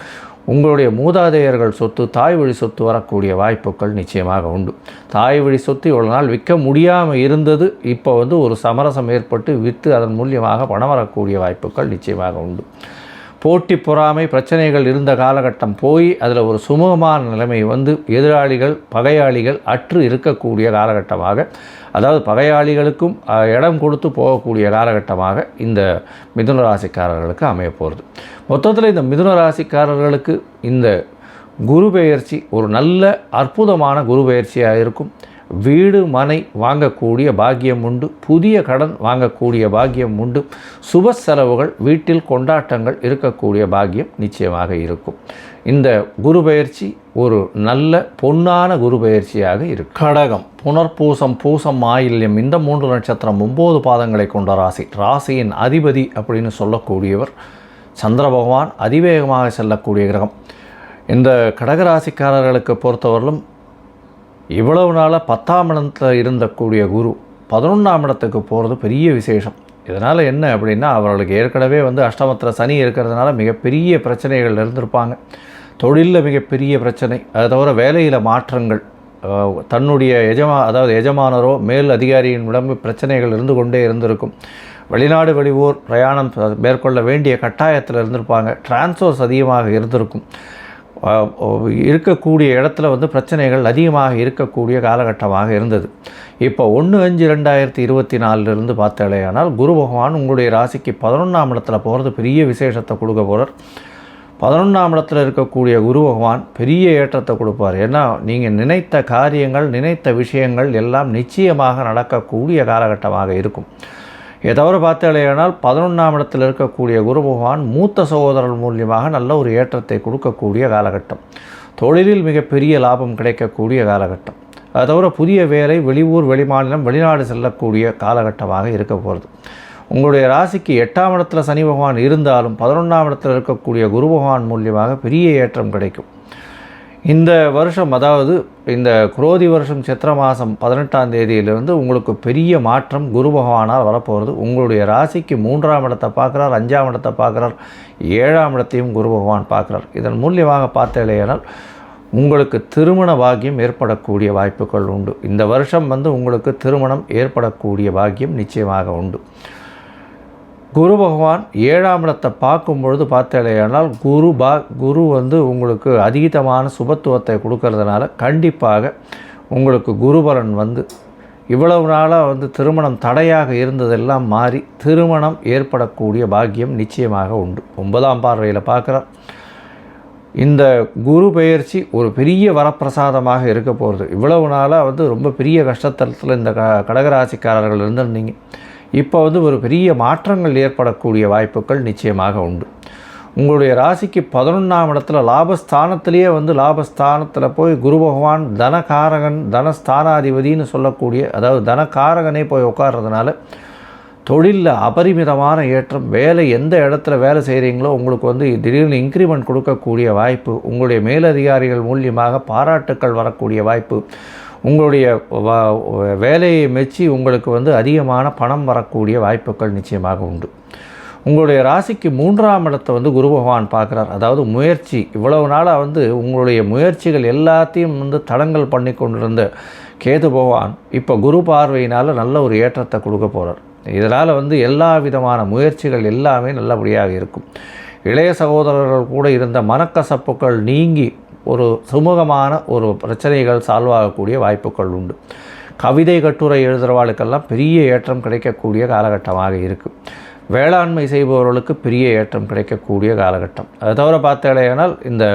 உங்களுடைய மூதாதையர்கள் சொத்து, தாய் வழி சொத்து வரக்கூடிய வாய்ப்புகள் நிச்சயமாக உண்டு. தாய் வழி சொத்து இவ்வளோ நாள் விற்க முடியாமல் இருந்தது, இப்போ வந்து ஒரு சமரசம் ஏற்பட்டு விற்று அதன் மூலியமாக பணம் வரக்கூடிய வாய்ப்புகள் நிச்சயமாக உண்டு. போட்டி பொறாமை பிரச்சனைகள் இருந்த காலகட்டம் போய் அதில் ஒரு சுமூகமான நிலைமை வந்து எதிராளிகள், பகையாளிகள் அற்று இருக்கக்கூடிய காலகட்டமாக, அதாவது பகையாளிகளுக்கும் இடம் கொடுத்து போகக்கூடிய காலகட்டமாக இந்த மிதுன ராசிக்காரர்களுக்கு அமைய போகிறது. மொத்தத்தில் இந்த மிதுன ராசிக்காரர்களுக்கு இந்த குரு பெயர்ச்சி ஒரு நல்ல அற்புதமான குரு பெயர்ச்சியாக இருக்கும். வீடு மனை வாங்கக்கூடிய பாக்கியம் உண்டு. புதிய கடன் வாங்கக்கூடிய பாக்கியம் உண்டு. சுப செலவுகள், வீட்டில் கொண்டாட்டங்கள் இருக்கக்கூடிய பாக்கியம் நிச்சயமாக இருக்கும். இந்த குரு பெயர்ச்சி ஒரு நல்ல பொன்னான குரு பெயர்ச்சியாக இருக்கும். கடகம், புனர்பூசம், பூசம், ஆயில்யம் இந்த 3 நட்சத்திரம் 9 பாதங்களை கொண்ட ராசி. ராசியின் அதிபதி அப்படின்னு சொல்லக்கூடியவர் சந்திர பகவான், அதிவேகமாக செல்லக்கூடிய கிரகம். இந்த கடகராசிக்காரர்களுக்கு பொறுத்தவரையிலும் இவ்வளவு நாளாக 10ஆம் இடத்தில் இருந்தக்கூடிய குரு 11ஆம் இடத்துக்கு போகிறது பெரிய விசேஷம். இதனால் என்ன அப்படின்னா அவர்களுக்கு ஏற்கனவே வந்து அஷ்டமத்தில் சனி இருக்கிறதுனால மிகப்பெரிய பிரச்சனைகள் இருந்திருப்பாங்க. தொழிலில் மிகப்பெரிய பிரச்சனை, அதை தவிர வேலையில் மாற்றங்கள், தன்னுடைய எஜமானரோ மேல் அதிகாரியினிடம் பிரச்சனைகள் இருந்து கொண்டே இருந்திருக்கும். வெளிநாடு வெளியூர் பிரயாணம் மேற்கொள்ள வேண்டிய கட்டாயத்தில் இருந்திருப்பாங்க. டிரான்ஸ்ஃபர்ஸ் அதிகமாக இருந்திருக்கும். இருக்கக்கூடிய இடத்துல வந்து பிரச்சனைகள் அதிகமாக இருக்கக்கூடிய காலகட்டமாக இருந்தது. இப்போ 1/5/2024 பார்த்தாலேயானால் குரு பகவான் உங்களுடைய ராசிக்கு 11ஆம் இடத்துல போகிறது பெரிய விசேஷத்தை கொடுக்க போகிறார். 11ஆம் இடத்துல இருக்கக்கூடிய குரு பகவான் பெரிய ஏற்றத்தை கொடுப்பார். ஏன்னா நீங்கள் நினைத்த காரியங்கள், நினைத்த விஷயங்கள் எல்லாம் நிச்சயமாக நடக்கக்கூடிய காலகட்டமாக இருக்கும். இதை தவிர பார்த்தாலேயானால் 11ஆம் இடத்தில் இருக்கக்கூடிய குரு பகவான் மூத்த சகோதரர் மூலியமாக நல்ல ஒரு ஏற்றத்தை கொடுக்கக்கூடிய காலகட்டம். தொழிலில் மிகப்பெரிய லாபம் கிடைக்கக்கூடிய காலகட்டம். அதை தவிர புதிய வேலை, வெளியூர், வெளிமாநிலம், வெளிநாடு செல்லக்கூடிய காலகட்டமாக இருக்க போகிறது. உங்களுடைய ராசிக்கு 8ஆம் இடத்துல சனி பகவான் இருந்தாலும் 11ஆம் இடத்தில் இருக்கக்கூடிய குரு பகவான் மூலியமாக பெரிய ஏற்றம் கிடைக்கும். இந்த வருஷம், அதாவது இந்த குரோதி வருஷம் சித்திரை மாதம் 18ஆம் தேதியிலிருந்து உங்களுக்கு பெரிய மாற்றம் குரு பகவானால் வரப்போகிறது. உங்களுடைய ராசிக்கு 3ஆம் இடத்தை பார்க்குறார், 5ஆம் இடத்தை பார்க்குறார், 7ஆம் இடத்தையும் குரு பகவான் பார்க்குறார். இதன் மூலியமாக பார்த்தேனால் உங்களுக்கு திருமண பாக்கியம் ஏற்படக்கூடிய வாய்ப்புகள் உண்டு. இந்த வருஷம் வந்து உங்களுக்கு திருமணம் ஏற்படக்கூடிய பாக்கியம் நிச்சயமாக உண்டு. குரு பகவான் 7ஆம் இடத்தை பார்க்கும் பொழுது பார்த்தேனால் குரு வந்து உங்களுக்கு அதீதமான சுபத்துவத்தை கொடுக்கறதுனால கண்டிப்பாக உங்களுக்கு குருபலன் வந்து இவ்வளவு நாளாக வந்து திருமணம் தடையாக இருந்ததெல்லாம் மாறி திருமணம் ஏற்படக்கூடிய பாக்கியம் நிச்சயமாக உண்டு. 9ஆம் பார்வையில் பார்க்குறார். இந்த குரு பெயர்ச்சி ஒரு பெரிய வரப்பிரசாதமாக இருக்க போகிறது. இவ்வளவு நாளாக வந்து ரொம்ப பெரிய கஷ்டத்தலத்தில் இந்த கடகராசிக்காரர்கள் இருந்திருந்தீங்க. இப்போ வந்து ஒரு பெரிய மாற்றங்கள் ஏற்படக்கூடிய வாய்ப்புகள் நிச்சயமாக உண்டு. உங்களுடைய ராசிக்கு 11ஆம் இடத்துல லாபஸ்தானத்திலேயே வந்து லாபஸ்தானத்தில் போய் குரு பகவான் தனகாரகன், தனஸ்தானாதிபதினு சொல்லக்கூடிய, அதாவது தனகாரகனே போய் உட்கார்றதுனால தொழிலில் அபரிமிதமான ஏற்றம், வேலை எந்த இடத்துல வேலை செய்கிறீங்களோ உங்களுக்கு வந்து திடீர்னு இன்க்ரிமெண்ட் கொடுக்கக்கூடிய வாய்ப்பு, உங்களுடைய மேலதிகாரிகள் மூலியமாக பாராட்டுக்கள் வரக்கூடிய வாய்ப்பு, உங்களுடைய வேலையை மெச்சி உங்களுக்கு வந்து அதிகமான பணம் வரக்கூடிய வாய்ப்புகள் நிச்சயமாக உண்டு. உங்களுடைய ராசிக்கு 3ஆம் இடத்தை வந்து குரு பகவான் பார்க்குறார். அதாவது முயற்சி, இவ்வளவு நாளாக வந்து உங்களுடைய முயற்சிகள் எல்லாத்தையும் வந்து தடங்கல் பண்ணி கொண்டிருந்த கேது பகவான் இப்போ குரு பார்வையினால் நல்ல ஒரு ஏற்றத்தை கொடுக்க போகிறார். இதனால் வந்து எல்லா விதமான முயற்சிகள் எல்லாமே நல்லபடியாக இருக்கும். இளைய சகோதரர்கள் கூட இருந்த மனக்கசப்புகள் நீங்கி ஒரு சுமூகமான ஒரு பிரச்சனைகள் சால்வ் ஆகக்கூடிய வாய்ப்புகள் உண்டு. கவிதை கட்டுரை எழுதுகிறவாளுக்கெல்லாம் பெரிய ஏற்றம் கிடைக்கக்கூடிய காலகட்டமாக இருக்குது. வேளாண்மை செய்பவர்களுக்கு பெரிய ஏற்றம் கிடைக்கக்கூடிய காலகட்டம். அதை தவிர பார்த்தாலேயானால் இந்த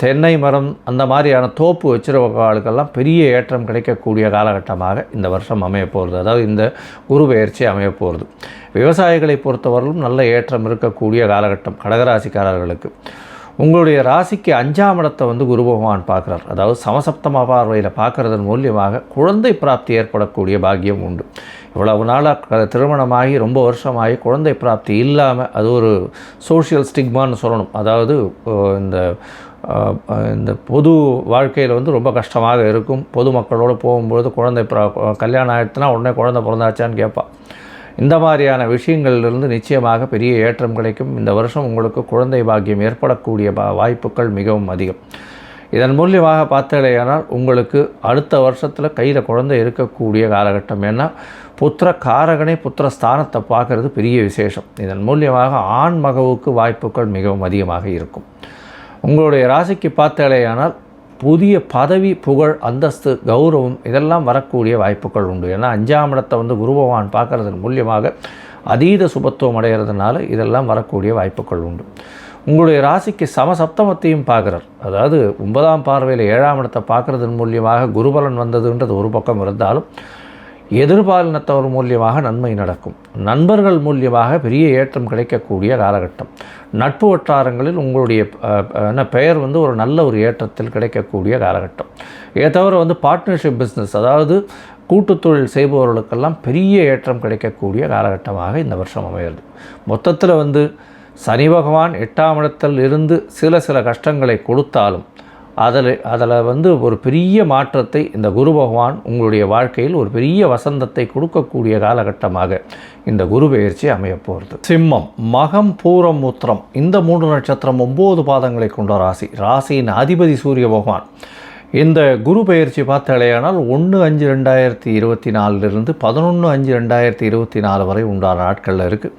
தென்னை மரம் அந்த மாதிரியான தோப்பு வச்சுருக்கவர்களுக்கெல்லாம் பெரிய ஏற்றம் கிடைக்கக்கூடிய காலகட்டமாக இந்த வருஷம் அமையப்போகிறது. அதாவது இந்த குரு பெயர்ச்சி அமையப்போகிறது. விவசாயிகளை பொறுத்தவரையிலும் நல்ல ஏற்றம் இருக்கக்கூடிய காலகட்டம் கடகராசிக்காரர்களுக்கு. உங்களுடைய ராசிக்கு 5ஆம் இடத்தை வந்து குரு பகவான் பார்க்குறார். அதாவது சமசப்தம பார்வையில் பார்க்குறதன் மூலியமாக குழந்தை பிராப்தி ஏற்படக்கூடிய பாக்கியம் உண்டு. இவ்வளவு நாளாக திருமணமாகி ரொம்ப வருஷமாகி குழந்தை பிராப்தி இல்லாமல் அது ஒரு சோஷியல் ஸ்டிக்மான்னு சொல்லணும். அதாவது இந்த பொது வாழ்க்கையில் வந்து ரொம்ப கஷ்டமாக இருக்கும். பொதுமக்களோடு போகும்பொழுது கல்யாணம் ஆகிடுச்சுன்னா உடனே குழந்தை பிறந்தாச்சான்னு கேட்பான். இந்த மாதிரியான விஷயங்களிலிருந்து நிச்சயமாக பெரிய ஏற்றம் கிடைக்கும். இந்த வருஷம் உங்களுக்கு குழந்தை பாக்கியம் ஏற்படக்கூடிய வாய்ப்புகள் மிகவும் அதிகம். இதன் மூலியமாக பார்த்தலையானால் உங்களுக்கு அடுத்த வருஷத்தில் கையில் குழந்தை இருக்கக்கூடிய காலகட்டம். ஏன்னா புத்திர காரகனை புத்திர ஸ்தானத்தை பார்க்குறது பெரிய விசேஷம். இதன் மூலியமாக ஆண் மகவுக்கு வாய்ப்புகள் மிகவும் அதிகமாக இருக்கும். உங்களுடைய ராசிக்கு பார்த்தலையானால் புதிய பதவி, புகழ், அந்தஸ்து, கௌரவம் இதெல்லாம் வரக்கூடிய வாய்ப்புகள் உண்டு. ஏன்னா 5ஆம் இடத்தை வந்து குரு பகவான் பார்க்குறதன் மூலியமாக அதீத சுபத்துவம் அடைகிறதுனால இதெல்லாம் வரக்கூடிய வாய்ப்புகள் உண்டு. உங்களுடைய ராசிக்கு சமசப்தமத்தையும் பார்க்குறார். அதாவது 9ஆம் பார்வையில் 7ஆம் இடத்தை பார்க்குறதன் மூலியமாக குருபலன் வந்ததுன்றது ஒரு பக்கம் இருந்தாலும் எதிர்பாலினத்தவர் மூலியமாக நன்மை நடக்கும். நண்பர்கள் மூலியமாக பெரிய ஏற்றம் கிடைக்கக்கூடிய காலகட்டம். நட்பு வட்டாரங்களில் உங்களுடைய பெயர் வந்து ஒரு நல்ல ஒரு ஏற்றத்தில் கிடைக்கக்கூடிய காலகட்டம். இதை தவிர வந்து பார்ட்னர்ஷிப் பிஸ்னஸ், அதாவது கூட்டுத்தொழில் செய்பவர்களுக்கெல்லாம் பெரிய ஏற்றம் கிடைக்கக்கூடிய காலகட்டமாக இந்த வருஷம் அமைகிறது. மொத்தத்தில் வந்து சனி பகவான் 8ஆம் இடத்தில் இருந்து சில கஷ்டங்களை கொடுத்தாலும் அதில் வந்து ஒரு பெரிய மாற்றத்தை இந்த குரு பகவான் உங்களுடைய வாழ்க்கையில் ஒரு பெரிய வசந்தத்தை கொடுக்கக்கூடிய காலகட்டமாக இந்த குரு பெயர்ச்சி அமையப்போகிறது. சிம்மம், மகம், பூரம், உத்திரம் இந்த 3 நட்சத்திரம் 9 பாதங்களை கொண்ட ராசியின் அதிபதி சூரிய பகவான். இந்த குரு பெயர்ச்சி பார்த்தாலேயானால் 1/5/2024 11/5/2024 வரை உண்டான நாட்களில் இருக்குது.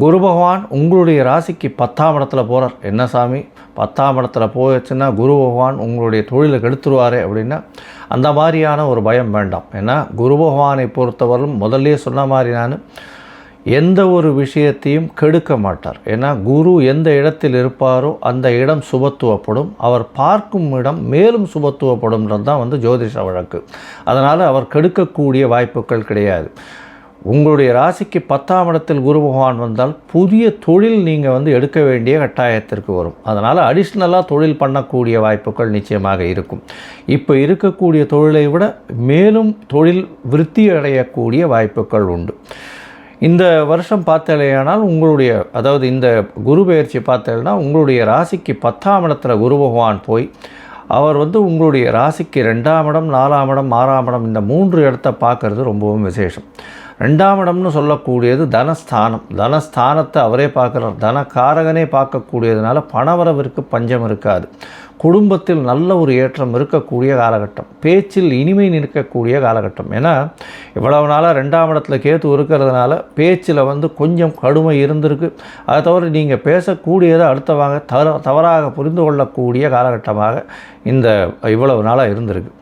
குரு பகவான் உங்களுடைய ராசிக்கு 10ஆம் இடத்துல போகிறார். என்ன சாமி 10ஆம் இடத்துல போயிடுச்சுன்னா குரு பகவான் உங்களுடைய தொழிலை கெடுத்துருவாரே அப்படின்னா அந்த மாதிரியான ஒரு பயம் வேண்டாம். ஏன்னா குரு பகவானை பொறுத்தவரையும் முதல்லே சொன்ன மாதிரி நான் எந்த ஒரு விஷயத்தையும் கெடுக்க மாட்டார். ஏன்னா குரு எந்த இடத்தில் இருப்பாரோ அந்த இடம் சுபத்துவப்படும், அவர் பார்க்கும் இடம் மேலும் சுபத்துவப்படும்ன்றது தான் வந்து ஜோதிஷ வழக்கு. அதனால் அவர் கெடுக்கக்கூடிய வாய்ப்புகள் கிடையாது. உங்களுடைய ராசிக்கு 10ஆம் இடத்தில் குரு பகவான் வந்தால் புதிய தொழில் நீங்கள் வந்து எடுக்க வேண்டிய கட்டாயத்திற்கு வரும். அதனால் அடிஷ்னலாக தொழில் பண்ணக்கூடிய வாய்ப்புகள் நிச்சயமாக இருக்கும். இப்போ இருக்கக்கூடிய தொழிலை விட மேலும் தொழில் விருத்தி அடையக்கூடிய வாய்ப்புகள் உண்டு. இந்த வருஷம் பார்த்தலையானால் உங்களுடைய அதாவது இந்த குரு பெயர்ச்சி பார்த்தலைன்னா உங்களுடைய ராசிக்கு 10ஆம் இடத்துல குரு பகவான் போய் அவர் வந்து உங்களுடைய ராசிக்கு 2ஆம் இடம், 4ஆம் இடம், 6ஆம் இடம் இந்த 3 இடத்தை பார்க்குறது ரொம்பவும் விசேஷம். 2ஆம் இடம்னு சொல்லக்கூடியது தனஸ்தானம். தனஸ்தானத்தை அவரே பார்க்குறார். தனக்காரகனே பார்க்கக்கூடியதுனால பணவரவிற்கு பஞ்சம் இருக்காது. குடும்பத்தில் நல்ல ஒரு ஏற்றம் இருக்கக்கூடிய காலகட்டம். பேச்சில் இனிமை நிற்கக்கூடிய காலகட்டம். ஏன்னா இவ்வளவு நாளாக 2ஆம் இடத்துல கேத்து இருக்கிறதுனால பேச்சில் வந்து கொஞ்சம் கடுமை இருந்திருக்கு. அதை தவிர நீங்கள் பேசக்கூடியதை அடுத்தவங்க தவறாக புரிந்து கொள்ளக்கூடிய காலகட்டமாக இந்த இவ்வளவு நாளாக இருந்திருக்கு.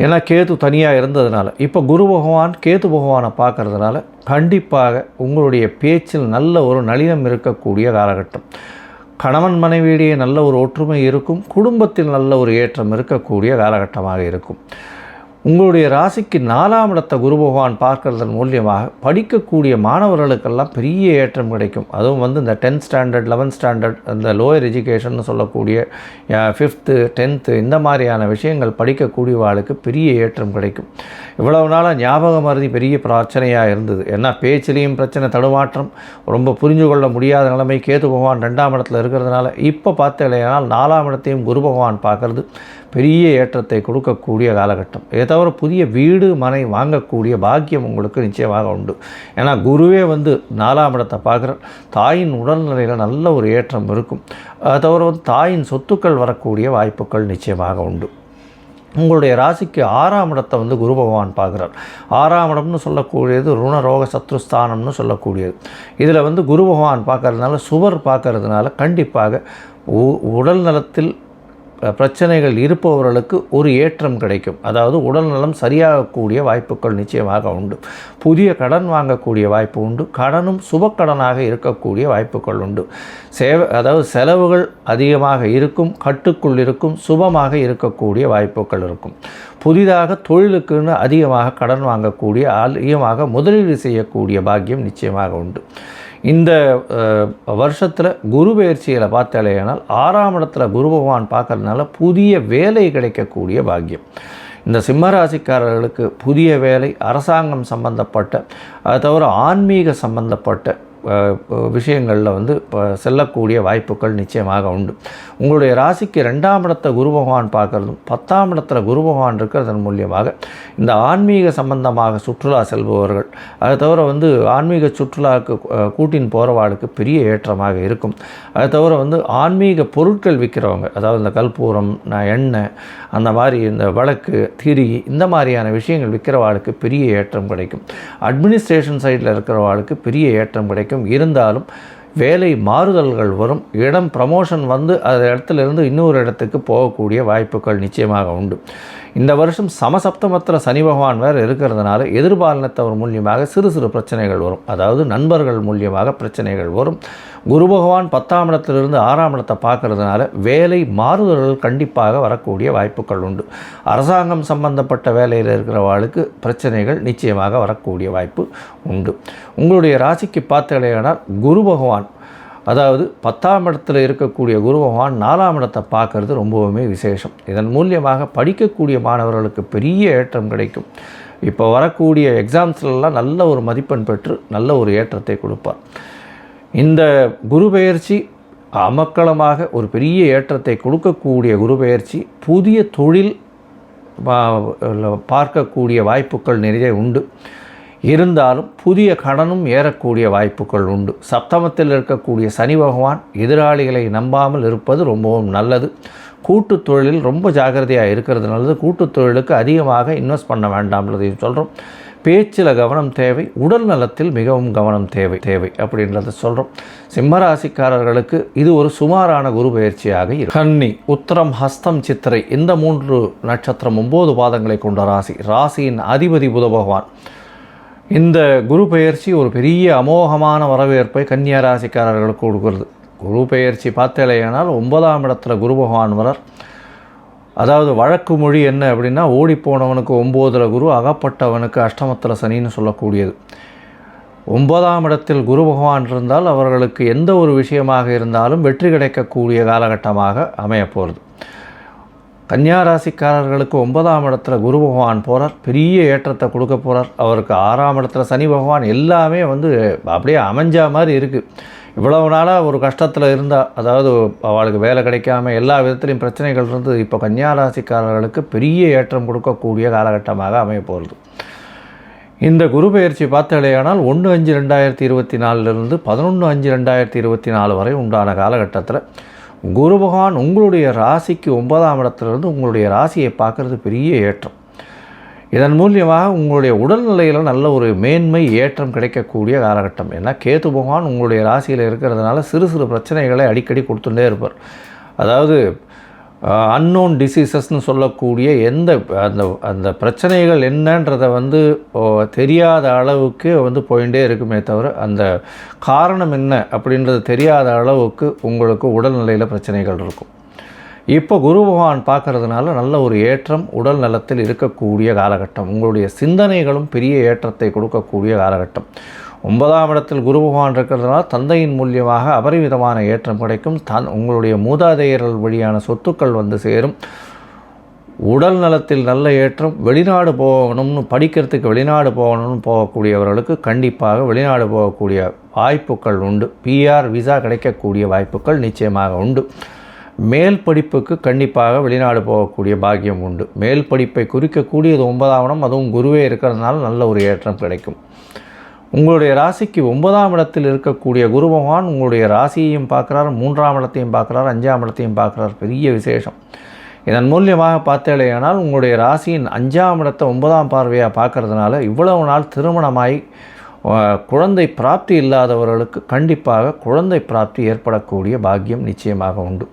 ஏன்னா கேது தனியாக இருந்ததுனால. இப்போ குரு பகவான் கேது பகவானை பார்க்கறதுனால கண்டிப்பாக உங்களுடைய பேச்சில் நல்ல ஒரு நளினம் இருக்கக்கூடிய காலகட்டம். கணவன் மனைவியிடையே நல்ல ஒரு ஒற்றுமை இருக்கும். குடும்பத்தில் நல்ல ஒரு ஏற்றம் இருக்கக்கூடிய காலகட்டமாக இருக்கும். உங்களுடைய ராசிக்கு 4ஆம் இடத்தை குரு பகவான் பார்க்கறதன் மூலியமாக படிக்கக்கூடிய மாணவர்களுக்கெல்லாம் பெரிய ஏற்றம் கிடைக்கும். அதுவும் இந்த 10th ஸ்டாண்டர்ட் 11th ஸ்டாண்டர்ட் அந்த லோயர் எஜுகேஷன் சொல்லக்கூடிய 5th 10th இந்த மாதிரியான விஷயங்கள் படிக்கக்கூடியவாளுக்கு பெரிய ஏற்றம் கிடைக்கும். இவ்வளவு நாளாக ஞாபக மறதி பெரிய பிரச்சனையாக இருந்தது. ஏன்னா பேச்சிலையும் பிரச்சனை, தடுமாற்றம், ரொம்ப புரிஞ்சு கொள்ள முடியாத நிலைமை. கேது பகவான் 2ஆம் இடத்துல இருக்கிறதுனால இப்போ பார்த்தீங்கன்னா 4ஆம் இடத்தையும் குரு பகவான் பார்க்கறது பெரிய ஏற்றத்தை கொடுக்கக்கூடிய காலகட்டம். இதை தவிர புதிய வீடு மனை வாங்கக்கூடிய பாக்கியம் உங்களுக்கு நிச்சயமாக உண்டு. ஏன்னா குருவே 4ஆம் இடத்தை பார்க்குற தாயின் உடல்நிலையில் நல்ல ஒரு ஏற்றம் இருக்கும். அதை தவிர தாயின் சொத்துக்கள் வரக்கூடிய வாய்ப்புகள் நிச்சயமாக உண்டு. உங்களுடைய ராசிக்கு 6ஆம் இடத்தை குரு பகவான் பார்க்குறார். 6ஆம் இடம்னு சொல்லக்கூடியது ருணரோக சத்ருஸ்தானம்னு சொல்லக்கூடியது. இதில் குரு பகவான் பார்க்கறதுனால, சுவர் பார்க்கறதுனால கண்டிப்பாக உடல் நலத்தில் பிரச்சனைகள் இருப்பவர்களுக்கு ஒரு ஏற்றம் கிடைக்கும். அதாவது உடல்நலம் சரியாகக்கூடிய வாய்ப்புகள் நிச்சயமாக உண்டு. புதிய கடன் வாங்கக்கூடிய வாய்ப்பு உண்டு. கடனும் சுபக்கடனாக இருக்கக்கூடிய வாய்ப்புகள் உண்டு. அதாவது செலவுகள் அதிகமாக இருக்கும், கட்டுக்குள் இருக்கும், சுபமாக இருக்கக்கூடிய வாய்ப்புகள் இருக்கும். புதிதாக தொழிலுக்குன்னு அதிகமாக கடன் வாங்கக்கூடிய, அதிகமாக முதலீடு செய்யக்கூடிய பாக்கியம் நிச்சயமாக உண்டு. இந்த வருஷத்தில் குரு பயிற்சியில் பார்த்தாலேனால் 6ஆம் இடத்துல குரு பகவான் பார்க்கறதுனால புதிய வேலை கிடைக்கக்கூடிய பாக்கியம். இந்த சிம்மராசிக்காரர்களுக்கு புதிய வேலை, அரசாங்கம் சம்பந்தப்பட்ட, அது தவிர ஆன்மீக சம்பந்தப்பட்ட விஷயங்களில் செல்லக்கூடிய வாய்ப்புகள் நிச்சயமாக உண்டு. உங்களுடைய ராசிக்கு 2ஆம் இடத்தை குரு பகவான் பார்க்குறதும் 10ஆம் இடத்துல குரு பகவான் இருக்கிறதன் மூலியமாக இந்த ஆன்மீக சம்பந்தமாக சுற்றுலா செல்பவர்கள், அதை தவிர ஆன்மீக சுற்றுலாவுக்கு கூட்டின் போகிறவாளுக்கு பெரிய ஏற்றமாக இருக்கும். அதை தவிர ஆன்மீக பொருட்கள் விற்கிறவங்க, அதாவது இந்த கற்பூரம், எண்ணெய், அந்த மாதிரி இந்த விளக்கு, திரி, இந்த மாதிரியான விஷயங்கள் விற்கிறவாளுக்கு பெரிய ஏற்றம் கிடைக்கும். அட்மினிஸ்ட்ரேஷன் சைடில் இருக்கிறவாளுக்கு பெரிய ஏற்றம் கிடைக்கும். இருந்தாலும் வேலை மாறுதல்கள் வரும். இடம் ப்ரமோஷன் அந்த இடத்துலேருந்து இன்னொரு இடத்துக்கு போகக்கூடிய வாய்ப்புகள் நிச்சயமாக உண்டு. இந்த வருஷம் சமசப்தமத்தில் சனி பகவான் வேறு இருக்கிறதுனால எதிர்பாலினத்தவர் மூலியமாக சிறு சிறு பிரச்சனைகள் வரும். அதாவது நண்பர்கள் மூலியமாக பிரச்சனைகள் வரும். குரு பகவான் 10ஆம் இடத்திலிருந்து 6ஆம் இடத்தை பார்க்கறதுனால வேலை மாறுதல்கள் கண்டிப்பாக வரக்கூடிய வாய்ப்புகள் உண்டு. அரசாங்கம் சம்பந்தப்பட்ட வேலையில் இருக்கிறவாளுக்கு பிரச்சனைகள் நிச்சயமாக வரக்கூடிய வாய்ப்பு உண்டு. உங்களுடைய ராசிக்கு பார்த்தீங்கன்னா குரு பகவான், அதாவது 10ஆம் இடத்துல இருக்கக்கூடிய குரு பகவான் 4ஆம் இடத்தை பார்க்கறது ரொம்பவுமே விசேஷம். இதன் மூலியமாக படிக்கக்கூடிய மாணவர்களுக்கு பெரிய ஏற்றம் கிடைக்கும். இப்போ வரக்கூடிய எக்ஸாம்ஸ்லாம் நல்ல ஒரு மதிப்பெண் பெற்று நல்ல ஒரு ஏற்றத்தை கொடுப்பார். இந்த குரு பெயர்ச்சி அமக்களமாக ஒரு பெரிய ஏற்றத்தை கொடுக்கக்கூடிய குரு பெயர்ச்சி புதிய தொழில் பார்க்கக்கூடிய வாய்ப்புகள் நிறைய உண்டு. இருந்தாலும் புதிய கடனும் ஏறக்கூடிய வாய்ப்புகள் உண்டு. சப்தமத்தில் இருக்கக்கூடிய சனி பகவான் எதிராளிகளை நம்பாமல் இருப்பது ரொம்பவும் நல்லது. கூட்டு தொழிலில் ரொம்ப ஜாக்கிரதையாக இருக்கிறது நல்லது. கூட்டு தொழிலுக்கு அதிகமாக இன்வெஸ்ட் பண்ண வேண்டாம்ன்றதையும் சொல்கிறோம். பேச்சில் கவனம் தேவை, உடல் நலத்தில் மிகவும் கவனம் தேவை அப்படின்றத சொல்கிறோம். சிம்மராசிக்காரர்களுக்கு இது ஒரு சுமாரான குரு பயிற்சியாக இருக்கும். கன்னி, உத்திரம், ஹஸ்தம், சித்திரை இந்த 3 நட்சத்திரம் 9 பாதங்களை கொண்ட ராசியின் அதிபதி புத பகவான். இந்த குரு பெயர்ச்சி ஒரு பெரிய அமோகமான வரவேற்பை கன்னியா ராசிக்காரர்களுக்கு கொடுக்கிறது. குரு பெயர்ச்சி பார்த்தேனால் 9ஆம் இடத்துல குரு பகவான் வரார். அதாவது வழக்கு மொழி என்ன அப்படின்னா, ஓடிப்போனவனுக்கு 9ல் குரு, அகப்பட்டவனுக்கு அஷ்டமத்தில் சனின்னு சொல்லக்கூடியது. 9ஆம் இடத்தில் குரு பகவான் இருந்தால் அவர்களுக்கு எந்த ஒரு விஷயமாக இருந்தாலும் வெற்றி கிடைக்கக்கூடிய காலகட்டமாக அமையப்போகிறது. கன்னியாராசிக்காரர்களுக்கு 9ஆம் இடத்துல குரு பகவான் போகிறார், பெரிய ஏற்றத்தை கொடுக்க போகிறார். அவருக்கு 6ஆம் இடத்துல சனி பகவான், எல்லாமே அப்படியே அமைஞ்சா மாதிரி இருக்குது. இவ்வளவு நாளாக ஒரு கஷ்டத்தில் இருந்தால், அதாவது அவளுக்கு வேலை கிடைக்காம எல்லா விதத்துலையும் பிரச்சனைகள் இருந்து, இப்போ கன்னியாராசிக்காரர்களுக்கு பெரிய ஏற்றம் கொடுக்கக்கூடிய காலகட்டமாக அமையப்போகிறது. இந்த குரு பெயர்ச்சி பார்த்தலையானால் 1/5/2024 11/5/2024 வரை உண்டான காலகட்டத்தில் குரு பகவான் உங்களுடைய ராசிக்கு 9ஆம் இடத்துலேருந்து உங்களுடைய ராசியை பார்க்குறது பெரிய ஏற்றம். இதன் மூலியமாக உங்களுடைய உடல்நிலையில் நல்ல ஒரு மேன்மை ஏற்றம் கிடைக்கக்கூடிய காலகட்டம். ஏன்னா கேது பகவான் உங்களுடைய ராசியில் இருக்கிறதுனால சிறு சிறு பிரச்சனைகளை அடிக்கடி கொடுத்துட்டே இருப்பார். அதாவது அன்னோன் டிசீசஸ்ன்னு சொல்லக்கூடிய அந்த பிரச்சனைகள் என்னன்றதை தெரியாத அளவுக்கு போயிட்டே இருக்குமே தவிர, அந்த காரணம் என்ன அப்படின்றது தெரியாத அளவுக்கு உங்களுக்கு உடல்நிலையில் பிரச்சனைகள் இருக்கும். இப்போ குரு பகவான் பார்க்கறதுனால நல்ல ஒரு ஏற்றம் உடல் நலத்தில் இருக்கக்கூடிய காலகட்டம். உங்களுடைய சிந்தனைகளும் பெரிய ஏற்றத்தை கொடுக்கக்கூடிய காலகட்டம். 9ஆம் இடத்தில் குரு பகவான் இருக்கிறதுனால தந்தையின் மூலியமாக அபரிவிதமான ஏற்றம் கிடைக்கும். உங்களுடைய மூதாதையர்கள் வழியான சொத்துக்கள் வந்து சேரும். உடல் நலத்தில் நல்ல ஏற்றம். வெளிநாடு போகணும்னு படிக்கிறதுக்கு வெளிநாடு போகணும்னு போகக்கூடியவர்களுக்கு கண்டிப்பாக வெளிநாடு போகக்கூடிய வாய்ப்புகள் உண்டு. பிஆர் விசா கிடைக்கக்கூடிய வாய்ப்புகள் நிச்சயமாக உண்டு. மேல் படிப்புக்கு கண்டிப்பாக வெளிநாடு போகக்கூடிய பாக்கியம் உண்டு. மேல் படிப்பை குறிக்கக்கூடியது 9ஆம் இடம், அதுவும் குருவே இருக்கிறதுனால நல்ல ஒரு ஏற்றம் கிடைக்கும். உங்களுடைய ராசிக்கு 9ஆம் இடத்தில் இருக்கக்கூடிய குரு பகவான் உங்களுடைய ராசியையும் பார்க்குறார், 3ஆம் இடத்தையும் பார்க்குறார், 5ஆம் இடத்தையும் பார்க்குறார். பெரிய விசேஷம். இதன் மூலியமாக பார்த்தேனால் உங்களுடைய ராசியின் 5ஆம் இடத்தை 9ஆம் பார்வையாக பார்க்கறதுனால இவ்வளவு நாள் திருமணமாய் குழந்தை பிராப்தி இல்லாதவர்களுக்கு கண்டிப்பாக குழந்தை பிராப்தி ஏற்படக்கூடிய பாக்கியம் நிச்சயமாக உண்டு.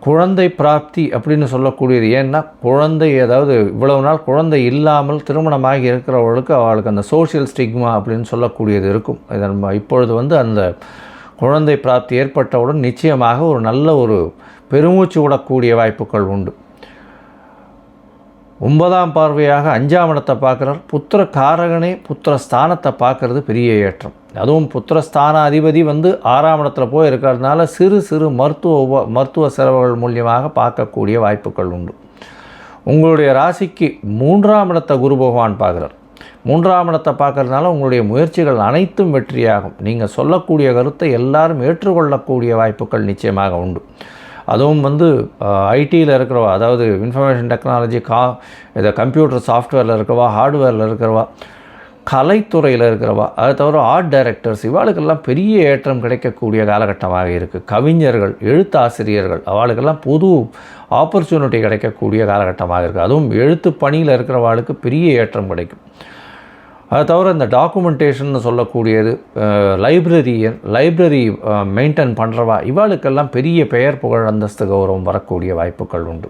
குழந்தை பிராப்தி அப்படின்னு சொல்லக்கூடியது ஏன்னா குழந்தை, அதாவது இவ்வளவு நாள் குழந்தை இல்லாமல் திருமணமாகி இருக்கிறவர்களுக்கு அவளுக்கு அந்த சோஷியல் ஸ்டிக்மா அப்படின்னு சொல்லக்கூடியது இருக்கும். இதன் இப்பொழுது வந்து அந்த குழந்தை பிராப்தி ஏற்பட்டவுடன் நிச்சயமாக ஒரு நல்ல ஒரு பெருமூச்சு விடக்கூடிய வாய்ப்புகள் உண்டு. 9ஆம் பார்வையாக 5ஆம் இடத்தை பார்க்குறார். புத்திர காரகனே புத்திர ஸ்தானத்தை பார்க்குறது பெரிய ஏற்றம். அதுவும் புத்திரஸ்தான அதிபதி வந்து 6ஆம் இடத்துல போய் இருக்கிறதுனால சிறு சிறு மருத்துவ செலவுகள் மூலியமாக பார்க்கக்கூடிய வாய்ப்புகள் உண்டு. உங்களுடைய ராசிக்கு 3ஆம் இடத்தை குரு பகவான் பார்க்குறார். 3ஆம் இடத்தை பார்க்கறதுனால உங்களுடைய முயற்சிகள் அனைத்தும் வெற்றியாகும். நீங்கள் சொல்லக்கூடிய கருத்தை எல்லாரும் ஏற்றுக்கொள்ளக்கூடிய வாய்ப்புகள் நிச்சயமாக உண்டு. அதுவும் வந்து ஐடியில் இருக்கிறவா, அதாவது இன்ஃபர்மேஷன் டெக்னாலஜி, இதை கம்ப்யூட்டர் சாஃப்ட்வேரில் இருக்கிறவா, ஹார்ட்வேரில் இருக்கிறவா, கலைத்துறையில் இருக்கிறவா, அதை தவிர ஆர்ட் டைரக்டர்ஸ், இவாளுக்கெல்லாம் பெரிய ஏற்றம் கிடைக்கக்கூடிய காலகட்டமாக இருக்குது. கவிஞர்கள், எழுத்தாசிரியர்கள், அவளுக்கெல்லாம் புது ஆப்பர்ச்சுனிட்டி கிடைக்கக்கூடிய காலகட்டமாக இருக்குது. அதுவும் எழுத்து பணியில் இருக்கிறவாளுக்கு பெரிய ஏற்றம் கிடைக்கும். அதை தவிர இந்த டாக்குமெண்டேஷன் சொல்லக்கூடியது, லைப்ரரி மெயின்டைன் பண்ணுறவா, இவாளுக்கெல்லாம் பெரிய பெயர் புகழ் அந்தஸ்து கௌரவம் வரக்கூடிய வாய்ப்புகள் உண்டு.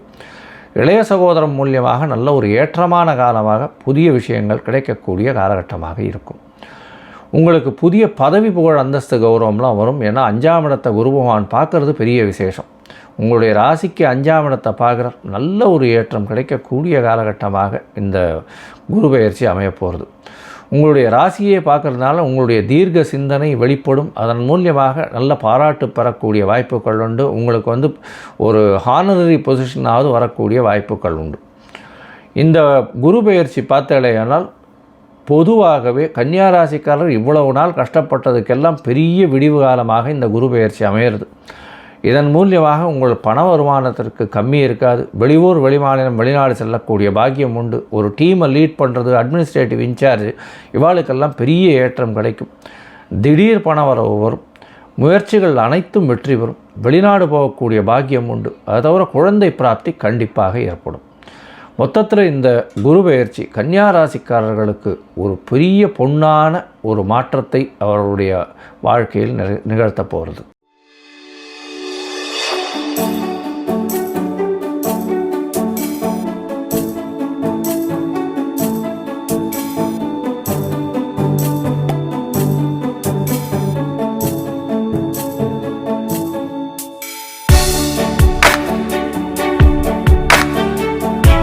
இளைய சகோதரம் மூலியமாக நல்ல ஒரு ஏற்றமான காலமாக புதிய விஷயங்கள் கிடைக்கக்கூடிய காலகட்டமாக இருக்கும். உங்களுக்கு புதிய பதவி புகழ் அந்தஸ்து கௌரவம்லாம் வரும். ஏன்னா 5ஆம் இடத்தை குரு பகவான் பார்க்குறது பெரிய விசேஷம். உங்களுடைய ராசிக்கு 5ஆம் இடத்தை பார்க்குற நல்ல ஒரு ஏற்றம் கிடைக்கக்கூடிய காலகட்டமாக இந்த குரு பெயர்ச்சி அமையப்போகிறது. உங்களுடைய ராசியை பார்க்கறதுனால உங்களுடைய தீர்க்க சிந்தனை வெளிப்படும். அதன் மூலியமாக நல்ல பாராட்டு பெறக்கூடிய வாய்ப்புகள் உண்டு. உங்களுக்கு வந்து ஒரு ஹானரரி பொசிஷனாவது வரக்கூடிய வாய்ப்புகள் உண்டு. இந்த குரு பெயர்ச்சி பார்த்தேனால் பொதுவாகவே கன்னியா ராசிக்காரர் இவ்வளவு நாள் கஷ்டப்பட்டதுக்கெல்லாம் பெரிய விடிவு காலமாக இந்த குரு பெயர்ச்சி அமையிறது. இதன் மூலியமாக உங்கள் பண வருமானத்திற்கு கம்மி இருக்காது. வெளியூர், வெளிமாநிலம், வெளிநாடு செல்லக்கூடிய பாக்கியம் உண்டு. ஒரு டீமை லீட் பண்ணுறது, அட்மினிஸ்ட்ரேட்டிவ் இன்சார்ஜ், இவாளுக்கெல்லாம் பெரிய ஏற்றம் கிடைக்கும். திடீர் பண வரவு வரும். முயற்சிகள் அனைத்தும் வெற்றி பெறும். வெளிநாடு போகக்கூடிய பாக்கியம் உண்டு. அதை தவிர குழந்தை பிராப்தி கண்டிப்பாக ஏற்படும். மொத்தத்தில் இந்த குரு பெயர்ச்சி கன்னியா ராசிக்காரர்களுக்கு ஒரு பெரிய பொன்னான ஒரு மாற்றத்தை அவர்களுடைய வாழ்க்கையில் நிகழ்த்த போகிறது.